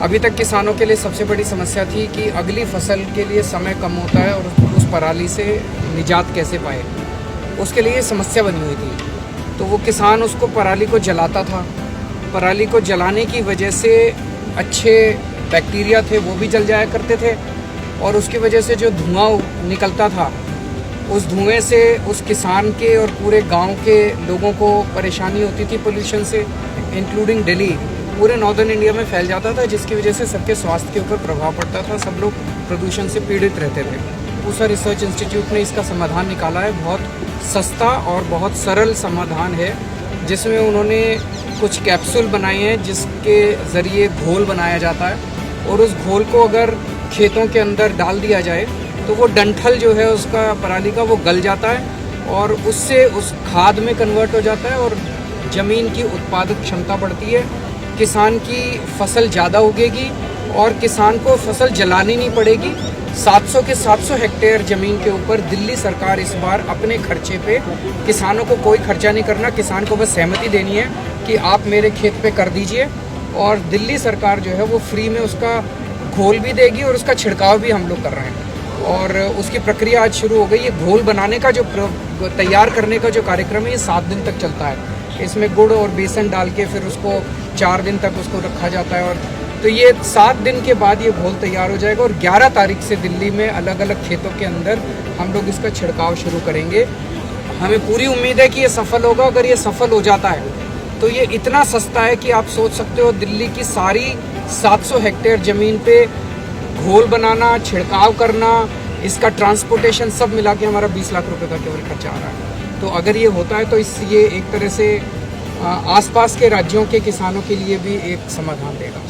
अभी तक किसानों के लिए सबसे बड़ी समस्या थी कि अगली फसल के लिए समय कम होता है और उस पराली से निजात कैसे पाए, उसके लिए समस्या बनी हुई थी। तो वो किसान उसको पराली को जलाता था। पराली को जलाने की वजह से अच्छे बैक्टीरिया थे वो भी जल जाया करते थे और उसकी वजह से जो धुआं निकलता था उस धुएं से उस किसान के और पूरे गांव के लोगों को परेशानी होती थी पोल्यूशन से, इंक्लूडिंग दिल्ली। पूरे नॉर्दर्न इंडिया में फैल जाता था जिसकी वजह से सबके स्वास्थ्य के ऊपर प्रभाव पड़ता था। सब लोग प्रदूषण से पीड़ित रहते थे। पूसा रिसर्च इंस्टीट्यूट ने इसका समाधान निकाला है। बहुत सस्ता और बहुत सरल समाधान है जिसमें उन्होंने कुछ कैप्सूल बनाए हैं जिसके ज़रिए घोल बनाया जाता है और उस घोल को अगर खेतों के अंदर डाल दिया जाए तो वो डंठल जो है उसका पराली का वो गल जाता है और उससे उस खाद में कन्वर्ट हो जाता है और ज़मीन की उत्पादक क्षमता बढ़ती है। किसान की फसल ज़्यादा उगेगी और किसान को फसल जलानी नहीं पड़ेगी। 700 के 700 हेक्टेयर ज़मीन के ऊपर दिल्ली सरकार इस बार अपने खर्चे पे, किसानों को कोई खर्चा नहीं करना, किसान को बस सहमति देनी है कि आप मेरे खेत पे कर दीजिए और दिल्ली सरकार जो है वो फ्री में उसका घोल भी देगी और उसका छिड़काव भी हम लोग कर रहे हैं और उसकी प्रक्रिया आज शुरू हो गई। ये घोल बनाने का जो तैयार करने का जो कार्यक्रम है ये 7 दिन तक चलता है। इसमें गुड़ और बेसन डाल के फिर उसको 4 दिन तक उसको रखा जाता है और तो ये 7 दिन के बाद ये घोल तैयार हो जाएगा और 11 तारीख से दिल्ली में अलग अलग खेतों के अंदर हम लोग इसका छिड़काव शुरू करेंगे। हमें पूरी उम्मीद है कि ये सफल होगा। अगर ये सफल हो जाता है तो ये इतना सस्ता है कि आप सोच सकते हो दिल्ली की सारी 700 हेक्टेयर ज़मीन पे घोल बनाना, छिड़काव करना, इसका ट्रांसपोर्टेशन सब मिला के हमारा 20 लाख रुपए का केवल खर्चा आ रहा है। तो अगर ये होता है तो ये एक तरह से आसपास के राज्यों के किसानों के लिए भी एक समाधान देगा।